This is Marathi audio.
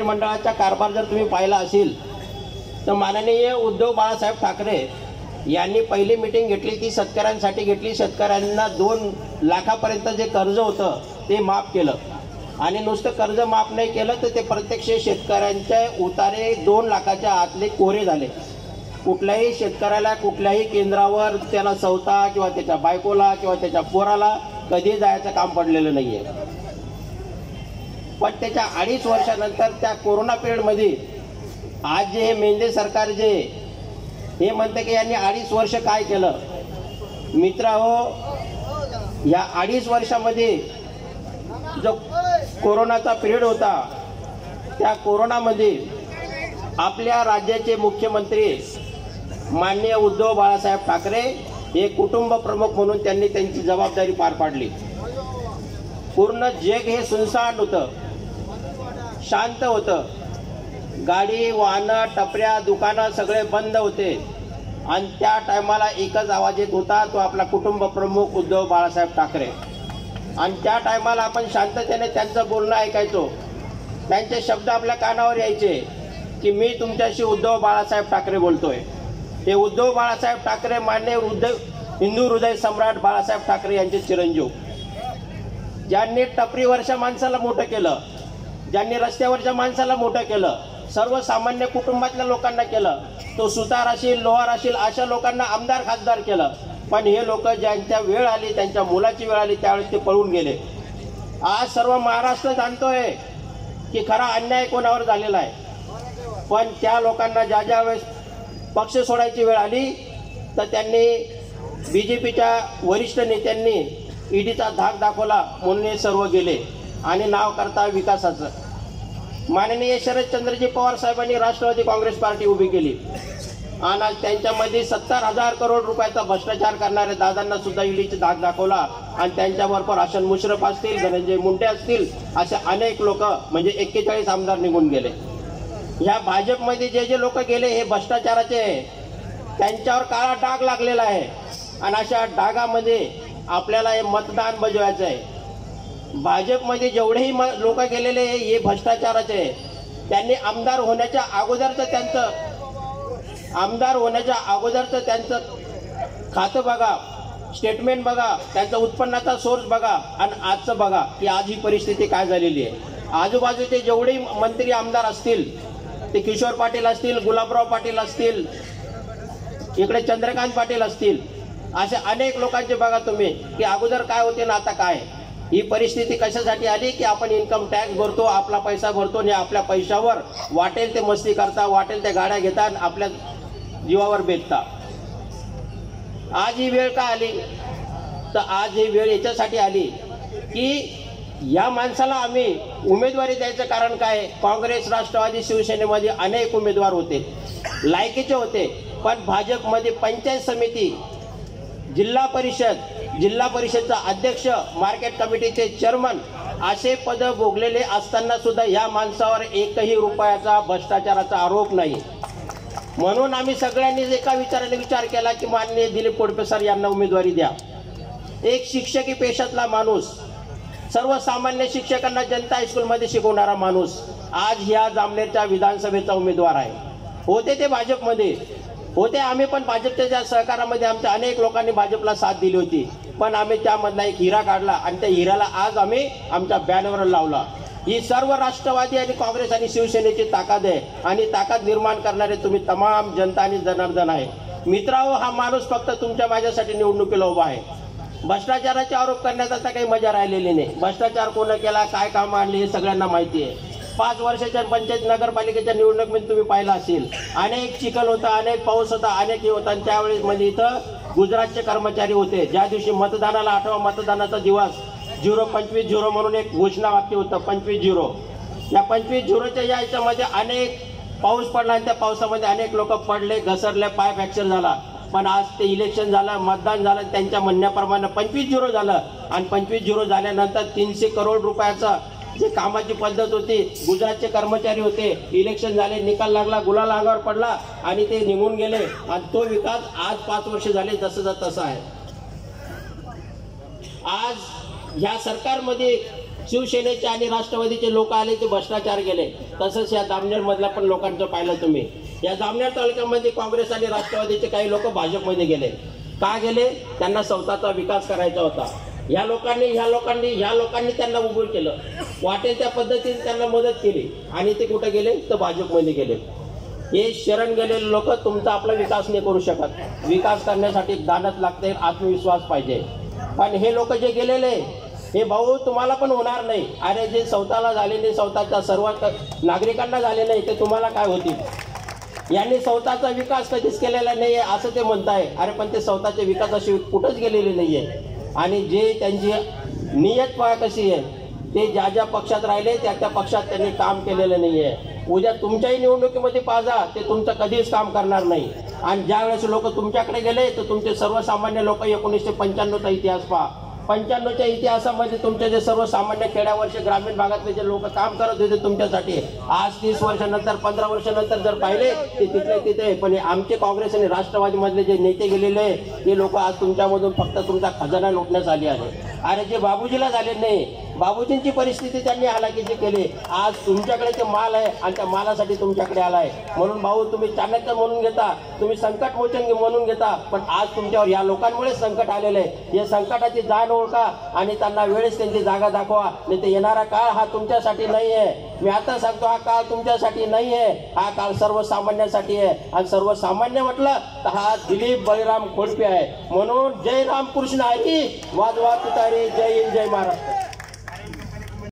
मंडळाचा कारभार जर तुम्ही पाहिला असेल तर माननीय उद्धव बाळासाहेब ठाकरे यांनी पहिली मीटिंग घेतली ती शेतकऱ्यांसाठी घेतली। शेतकऱ्यांना 2 लाखापर्यंत जे कर्ज होतं ते माफ केलं आणि नुसतं कर्ज माफ नाही केलं तर ते प्रत्यक्ष शेतकऱ्यांचे उतारे 2 लाखाच्या आतले कोरे झाले। कुठल्याही शेतकऱ्याला कुठल्याही केंद्रावर त्याला सवता किंवा त्याच्या बायकोला किंवा त्याच्या पोराला कधी जायचं काम पडलेलं नाही आहे। पण त्याच्या 2.5 वर्षानंतर त्या कोरोना पिरियडमध्ये आज जे हे मेंढे सरकार जे हे म्हणते की यांनी 2.5 वर्ष काय केलं। मित्रहो, या 2.5 वर्षामध्ये जो कोरोनाचा पिरियड होता त्या कोरोनामध्ये आपल्या राज्याचे मुख्यमंत्री माननीय उद्धव बाळासाहेब ठाकरे हे कुटुंब प्रमुख म्हणून त्यांनी त्यांची जबाबदारी पार पाडली। पूर्ण जग हे सुनसान होतं, शांत होतं, गाडी वाहनं टपऱ्या दुकानं सगळे बंद होते आणि त्या टायमाला एकच आवाज येत होता, तो आपला कुटुंब प्रमुख उद्धव बाळासाहेब ठाकरे। आणि त्या टायमाला आपण शांततेने त्यांचं बोलणं ऐकायचो, त्यांचे शब्द आपल्या कानावर यायचे की मी तुमच्याशी उद्धव बाळासाहेब ठाकरे बोलतोय। हे उद्धव बाळासाहेब ठाकरे मान्य हिंदू हृदय सम्राट बाळासाहेब ठाकरे यांचे चिरंजीव, ज्यांनी टपरीवरच्या माणसाला मोठं केलं, ज्यांनी रस्त्यावरच्या माणसाला मोठं केलं, सर्वसामान्य कुटुंबातल्या लोकांना केलं, तो सुतार असेल लोहार असेल अशा लोकांना आमदार खासदार केलं। पण हे लोक ज्यांच्या वेळ आली, त्यांच्या मुलाची वेळ आली त्यावेळेस ते पळून गेले। आज सर्व महाराष्ट्र जाणतोय की खरा अन्याय कोणावर झालेला आहे। पण त्या लोकांना ज्या ज्या वेळेस पक्ष सोडायची वेळ आली तर त्यांनी BJPच्या वरिष्ठ नेत्यांनी ईडीचा धाक दाखवला म्हणून हे सर्व गेले आणि नाव करता विकासाचं। माननीय शरदचंद्रजी पवार साहेबांनी राष्ट्रवादी काँग्रेस पार्टी उभी केली आणि त्यांच्यामध्ये 70,000 करोड रुपयाचा भ्रष्टाचार करणारे दादांना सुद्धा ईडीचा धाक दाखवला आणि त्यांच्याबरोबर हसन मुश्रफ असतील, धनंजय मुंडे असतील, असे अनेक लोक म्हणजे 41 आमदार निघून गेले। ह्या भाजपमध्ये जे जे लोक गेले हे भ्रष्टाचाराचे, त्यांच्यावर काळा डाग लागलेला आहे आणि अशा डागामध्ये आपल्याला हे मतदान बजवायचं आहे। भाजपमध्ये जेवढेही लोक गेलेले हे भ्रष्टाचाराचे, त्यांनी आमदार होण्याच्या अगोदरचं त्यांचं खातं बघा, स्टेटमेंट बघा, त्यांचा उत्पन्नाचा सोर्स बघा आणि आजचं बघा की आज ही परिस्थिती काय झालेली आहे। आजूबाजूचे जेवढे मंत्री आमदार असतील, ते किशोर पाटील असतील, गुलाबराव पाटील असतील, इकडे चंद्रकांत पाटील असतील, असे अनेक लोकांचे बघा तुम्ही की अगोदर काय होते ना आता काय। ही परिस्थिती कशासाठी आली की आपण इन्कम टॅक्स भरतो, आपला पैसा भरतो आणि आपल्या पैशावर वाटेल ते मस्ती करता, वाटेल ते गाड्या घेता, आपल्या जीवावर बेतता। आज ही वेळ का आली तर आज ही वेळ याच्यासाठी आली की या माणसाला आम्ही उमेदवारी द्यायचं कारण काय। काँग्रेस राष्ट्रवादी शिवसेनेमध्ये अनेक उमेदवार होते, लायकीचे होते, पण भाजपमध्ये पंचायत समिती, जिल्हा परिषदचा अध्यक्ष, मार्केट कमिटीचे चेअरमन असे पद भोगलेले असताना सुद्धा या माणसावर एकही रुपयाचा भ्रष्टाचाराचा आरोप नाही। म्हणून आम्ही सगळ्यांनी एका विचाराने विचार केला की माननीय दिलीप कोडपे सर यांना उमेदवारी द्या। एक शिक्षकी पेशातला माणूस, सर्वसामान्य शिक्षकांना जनता हायस्कूलमध्ये शिकवणारा माणूस आज ह्या जामनेरच्या विधानसभेचा उमेदवार आहे। होते ते भाजपमध्ये होते, आम्ही पण भाजपच्या सहकारामध्ये आमच्या अनेक लोकांनी भाजपला साथ दिली होती, पण आम्ही त्यामधला एक हिरा काढला आणि त्या हिऱ्याला आज आम्ही आमच्या बॅनरवर लावला। ही सर्व राष्ट्रवादी आणि काँग्रेस आणि शिवसेनेची ताकद आहे आणि ताकद निर्माण करणारे तुम्ही तमाम जनता आणि जनार्दन आहे। मित्रांनो, हा माणूस फक्त तुमच्या माझ्यासाठी निवडणुकीला उभा आहे। भ्रष्टाचाराचे आरोप करण्यात आता काही मजा राहिलेली नाही। भ्रष्टाचार कोण केला, काय काम आणले हे सगळ्यांना माहिती आहे। 5 वर्षाच्या पंचायत नगरपालिकेच्या निवडणुकीमध्ये तुम्ही पाहिलं असेल, अनेक चिखल होता, अनेक पाऊस होता, अनेक हे होता आणि त्यावेळेस मध्ये इथं गुजरातचे कर्मचारी होते। ज्या दिवशी मतदानाला 8वा मतदानाचा दिवस 0-25-0 म्हणून एक घोषणावाक्य होतं, 25-0। या 25-0च्या याच्यामध्ये अनेक पाऊस पडला आणि त्या पावसामध्ये अनेक लोक पडले, घसरले, पाय फ्रॅक्चर झाला। पण आज ते इलेक्शन झालं, मतदान झालं, त्यांच्या म्हणण्याप्रमाणे 25-0 झालं आणि 25-0 झाल्यानंतर 300 करोड रुपयाचं जे कामाची पद्धत होती, गुजरातचे कर्मचारी होते, इलेक्शन झाले, निकाल लागला, गुलाल अंगावर पडला आणि ते निघून गेले आणि तो विकास आज 5 वर्ष झाले जसंचा तसा आहे। आज ह्या सरकारमध्ये शिवसेनेचे आणि राष्ट्रवादीचे लोक आले ते भ्रष्टाचार गेले. तसंच या जामनेर मधला पण लोकांचं पाहिलं तुम्ही. या जामनेर तालुक्यामध्ये काँग्रेस आणि राष्ट्रवादीचे काही लोक भाजपमध्ये गेले. का गेले? त्यांना स्वतःचा विकास करायचा होता. ह्या लोकांनी त्यांना उभं केलं. वाटेल त्या पद्धतीने त्यांना मदत केली आणि ते कुठे गेले? तर भाजपमध्ये गेले. हे शरण गेलेले लोक तुमचा आपला विकास नाही करू शकत. विकास करण्यासाठी दानत लागते, आत्मविश्वास पाहिजे. पण हे लोक जे गेलेले हे भाऊ तुम्हाला पण होणार नाही. अरे जे स्वतःला झाले नाही, स्वतःच्या सर्व नागरिकांना झाले नाही, ते तुम्हाला काय होतील? यांनी स्वतःचा विकास कधीच केलेला नाहीये असं ते म्हणताय. अरे पण ते स्वतःच्या विकासाशी कुठंच गेलेले नाहीये. आणि जे त्यांची नियत पहा कशी आहे, ते ज्या ज्या पक्षात राहिले त्या त्या पक्षात त्यांनी काम केलेलं नाहीये. उद्या तुमच्याही निवडणुकीमध्ये पाहा, ते तुमचं कधीच काम करणार नाही. आणि ज्या वेळेस लोक तुमच्याकडे गेले तर तुमचे सर्वसामान्य लोक 1995चा इतिहास पहा. 95च्या इतिहासामध्ये तुमचे जे सर्वसामान्य खेड्यावरचे ग्रामीण भागातले जे लोक काम करत होते तुमच्यासाठी, आज 30 वर्षानंतर 15 वर्षानंतर जर पाहिले ते तिथले तिथे. पण आमचे काँग्रेस आणि राष्ट्रवादीमधले जे नेते गेलेले ते लोक आज तुमच्यामधून फक्त तुमचा खजाना लुटण्यास आले आहे. अरे जे बाबूजीला झाले नाही, बाबूजींची परिस्थिती त्यांनी हालाकीची केली. आज तुमच्याकडे ते माल आहे आणि त्या मालासाठी तुमच्याकडे आलाय. म्हणून भाऊ तुम्ही चाणक्य म्हणून घेता, तुम्ही संकट मोचन म्हणून घेता. पण आज तुमच्यावर या लोकांमुळे संकट आलेलं आहे. या संकटाची जाण ओळखा आणि त्यांना वेळेस त्यांची जागा दाखवा. नाही तर येणारा काळ हा तुमच्यासाठी नाही आहे. मी आता सांगतो, हा काळ तुमच्यासाठी नाही आहे. हा काळ सर्वसामान्यांसाठी आहे. आणि सर्वसामान्य म्हटलं तर हा दिलीप बळीराम खोडपे आहे. म्हणून जय रामकृष्ण हरी, वाजवा तुतारी, जय हिंद, जय महाराष्ट्र.